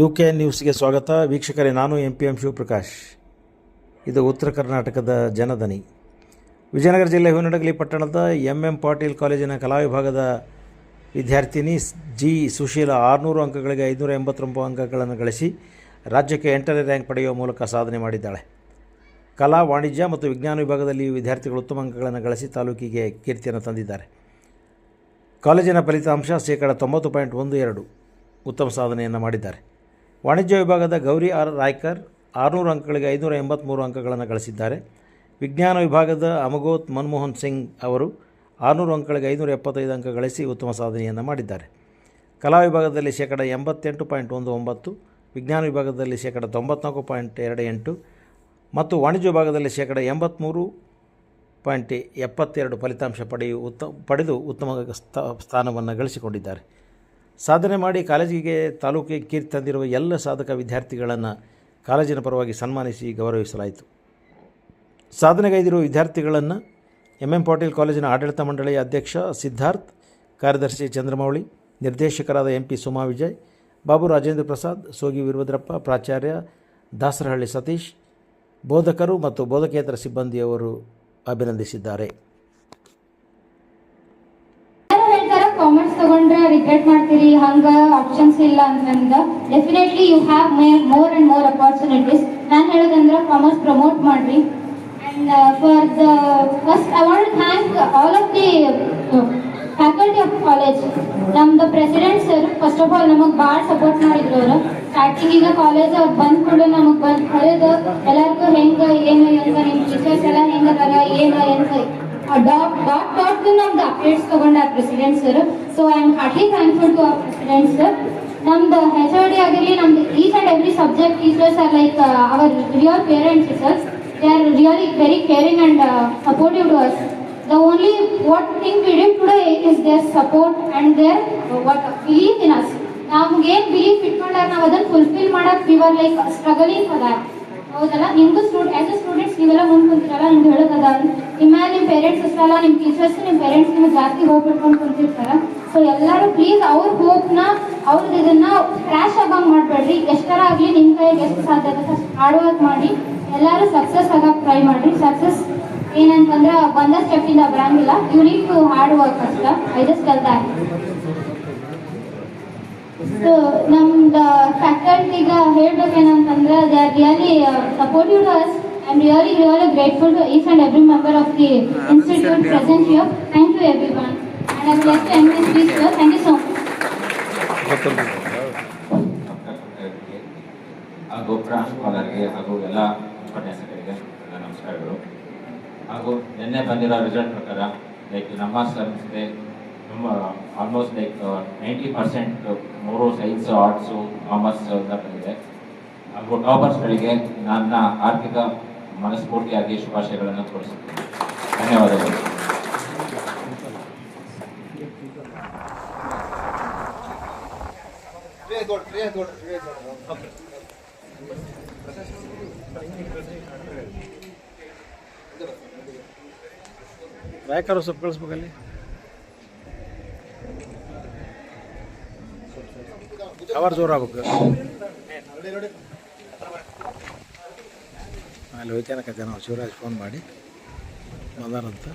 UK ನ್ಯೂಸ್ಗೆ ಸ್ವಾಗತ. ವೀಕ್ಷಕರೇ, ನಾನು MPM ಶಿವಪ್ರಕಾಶ್. ಇದು ಉತ್ತರ ಕರ್ನಾಟಕದ ಜನದನಿ. ವಿಜಯನಗರ ಜಿಲ್ಲೆ ಹೂವಿನಡಗಲಿ ಪಟ್ಟಣದ MM ಪಾಟೀಲ್ ಕಾಲೇಜಿನ ಕಲಾ ವಿಭಾಗದ ವಿದ್ಯಾರ್ಥಿನಿ ಜಿ ಸುಶೀಲಾ 600 ಅಂಕಗಳಿಗೆ 589 ಅಂಕಗಳನ್ನು ಗಳಿಸಿ ರಾಜ್ಯಕ್ಕೆ 8ನೇ ರ್ಯಾಂಕ್ ಪಡೆಯುವ ಮೂಲಕ ಸಾಧನೆ ಮಾಡಿದ್ದಾಳೆ. ಕಲಾ, ವಾಣಿಜ್ಯ ಮತ್ತು ವಿಜ್ಞಾನ ವಿಭಾಗದಲ್ಲಿ ವಿದ್ಯಾರ್ಥಿಗಳು ಉತ್ತಮ ಅಂಕಗಳನ್ನು ಗಳಿಸಿ ತಾಲೂಕಿಗೆ ಕೀರ್ತಿಯನ್ನು ತಂದಿದ್ದಾರೆ. ಕಾಲೇಜಿನ ಫಲಿತಾಂಶ 90.12% ಉತ್ತಮ ಸಾಧನೆಯನ್ನು ಮಾಡಿದ್ದಾರೆ. ವಾಣಿಜ್ಯ ವಿಭಾಗದ ಗೌರಿ ಆರ್ ರಾಯ್ಕರ್ 600 ಅಂಕಗಳಿಗೆ 583 ಅಂಕಗಳನ್ನು ಗಳಿಸಿದ್ದಾರೆ. ವಿಜ್ಞಾನ ವಿಭಾಗದ ಅಮಗೋತ್ ಮನಮೋಹನ್ ಸಿಂಗ್ ಅವರು 600 ಅಂಕಗಳಿಗೆ 575 ಅಂಕ ಗಳಿಸಿ ಉತ್ತಮ ಸಾಧನೆಯನ್ನು ಮಾಡಿದ್ದಾರೆ. ಕಲಾ ವಿಭಾಗದಲ್ಲಿ 88.19%, ವಿಜ್ಞಾನ ವಿಭಾಗದಲ್ಲಿ 94.28% ಮತ್ತು ವಾಣಿಜ್ಯ ವಿಭಾಗದಲ್ಲಿ 83.72 ಫಲಿತಾಂಶ ಪಡೆದು ಉತ್ತಮ ಸ್ಥಾನವನ್ನು ಗಳಿಸಿಕೊಂಡಿದ್ದಾರೆ. ಸಾಧನೆ ಮಾಡಿ ಕಾಲೇಜಿಗೆ ತಾಲೂಕಿಗೆ ಕೀರ್ತಿ ತಂದಿರುವ ಎಲ್ಲ ಸಾಧಕ ವಿದ್ಯಾರ್ಥಿಗಳನ್ನು ಕಾಲೇಜಿನ ಪರವಾಗಿ ಸನ್ಮಾನಿಸಿ ಗೌರವಿಸಲಾಯಿತು. ಸಾಧನೆಗೈದಿರುವ ವಿದ್ಯಾರ್ಥಿಗಳನ್ನು MM ಪಾಟೀಲ್ ಕಾಲೇಜಿನ ಆಡಳಿತ ಮಂಡಳಿಯ ಅಧ್ಯಕ್ಷ ಸಿದ್ಧಾರ್ಥ್, ಕಾರ್ಯದರ್ಶಿ ಚಂದ್ರಮೌಳಿ, ನಿರ್ದೇಶಕರಾದ MP ಸುಮಾ ವಿಜಯ್, ಬಾಬು ರಾಜೇಂದ್ರ ಪ್ರಸಾದ್, ಸೋಗಿ ವೀರಭದ್ರಪ್ಪ, ಪ್ರಾಚಾರ್ಯ ದಾಸರಹಳ್ಳಿ ಸತೀಶ್, ಬೋಧಕರು ಮತ್ತು ಬೋಧಕೇತರ ಸಿಬ್ಬಂದಿಯವರು ಅಭಿನಂದಿಸಿದ್ದಾರೆ. ಕಾಮರ್ಸ್ ತಗೊಂಡ್ರೆ ರಿಗ್ರೆಟ್ ಮಾಡ್ತೀರಿ, ಹಂಗ ಆಪ್ಷನ್ಸ್ ಇಲ್ಲ ಅಂತಂದ definitely you have more and more opportunities. ನಾನು ಹೇಳೋದಂದ್ರೆ ಕಾಮರ್ಸ್ ಪ್ರಮೋಟ್ ಮಾಡ್ರಿ. And for the first I want thank all of the faculty of college. ನಮ್ದು president sir first of all ನಮಗೆ ಭಾಳ ಸಪೋರ್ಟ್ ಮಾಡಿದ್ರು. ಅವರು ಸ್ಟಾರ್ಟಿಂಗ್ ಈಗ ಕಾಲೇಜ್ ಅವ್ರು ಬಂದ್ ಕೂಡ ನಮಗೆ ಬಂದು ಕಳೆದು ಎಲ್ಲರಿಗೂ ಹೆಂಗೆ ಏನು ಹೆಂಗ ನಿಮ್ಮ ಟೀಚರ್ಸ್ ಎಲ್ಲ ಹೆಂಗದಾರ ಏನು ಎಂತ ಡಾಟ್ ನಮ್ದು ಅಪ್ಡೇಟ್ಸ್ ತಗೊಂಡಾರ president sir. So I am heartily thankful to our president sir. ನಮ್ದು HOD ಆಗಿರಲಿ, ನಮ್ದು each and every subject teachers are like our real parents sir. They are really very caring and supportive to us. The only what thing we did today is their support and their what belief in us. ನಮ್ಗೇನು belief ಇಟ್ಕೊಂಡಾಗ ನಾವು ಅದನ್ನು fulfil ಮಾಡಕ್ಕೆ we were like struggling for that. ಹೌದಲ್ಲ, ನಿಮ್ದು as A students ನೀವೆಲ್ಲ ಮುಂದೆ ಕುಂತಿರಲ್ಲ, ನಿಮ್ಗೆ ಹೇಳೋದದ ನಿಮ್ಮ ಪೇರೆಂಟ್ಸ್ ಅಷ್ಟಲ್ಲ, ನಿಮ್ಮ ಟೀಚರ್ಸ್ ನಿಮ್ಮ ಪೇರೆಂಟ್ಸ್ ನಿಮ್ಗೆ ಜಾಸ್ತಿ ಹೋಪ್ ಇಟ್ಕೊಂಡು ಕುಂತಿರ್ತಾರೆ. ಸೊ ಎಲ್ಲರೂ ಪ್ಲೀಸ್ ಅವ್ರ ಹೋಪ್ನ ಅವ್ರದ್ದು ಇದನ್ನ ಕ್ರ್ಯಾಶ್ ಆಗಂಗೆ ಮಾಡಬೇಡ್ರಿ. ಎಷ್ಟರ ಆಗಲಿ ನಿಮ್ಮ ಕೈಗೆ ಎಷ್ಟು ಸಾಧ್ಯ ಆಗುತ್ತೆ ಅಷ್ಟು ಹಾರ್ಡ್ ವರ್ಕ್ ಮಾಡಿ ಎಲ್ಲರೂ ಸಕ್ಸಸ್ ಆಗಕ್ಕೆ ಟ್ರೈ ಮಾಡಿರಿ. ಸಕ್ಸಸ್ ಏನಂತಂದ್ರೆ ಒಂದ ಸ್ಟೆಪ್ಪಿಂದ ಬರಂಗಿಲ್ಲ, you need to hard work ಅಷ್ಟ. I just tell that. So ನಮ್ದು ಫ್ಯಾಕಲ್ಟಿಗ ಹೇಳ್ಬೇಕೇನಂತಂದ್ರೆ they are really supportive to us. I am really grateful to each and every member of the institute present here. Thank you everyone. And I would like to end this speech here. Thank you so much. ಹಾಗೂ ಪ್ರಾಂಶುಪಾಲರಿಗೆ ಹಾಗೂ ಎಲ್ಲ ಉಪನ್ಯಾಸಕರಿಗೆ ನಮಸ್ಕಾರಗಳು. ಹಾಗೂ ನಿನ್ನೆ ಬಂದಿರೋ result ಪ್ರಕಾರ ನಮ್ಮ ಸಂಸ್ಥೆ ಆಲ್ಮೋಸ್ಟ್ 90% 3 ಸೈನ್ಸ್, ಆರ್ಟ್ಸು, ಕಾಮರ್ಸ್ ಅಂತ ಬಂದಿದೆ. ಹಾಗೂ ಟಾಪರ್ಸ್ಗಳಿಗೆ ನನ್ನ ಆರ್ಥಿಕ ಮನಸ್ಫೂರ್ತಿಯಾಗಿ ಶುಭಾಶಯಗಳನ್ನು ತೋರಿಸುತ್ತೇನೆ. ಧನ್ಯವಾದಗಳು. ರಾಯಕರು ಸ್ವಲ್ಪ ಕಳಿಸ್ಬೇಕಲ್ಲಿ. ಅವರ್ ಜೋರು ಆಗ್ಬೇಕು. ಅಲ್ಲಿ ಹೋಯ್ತೇನಕತ್ತೆ ನಾವು ಶಿವರಾಜ್ ಫೋನ್ ಮಾಡಿ ಬಂದಾರಂತ.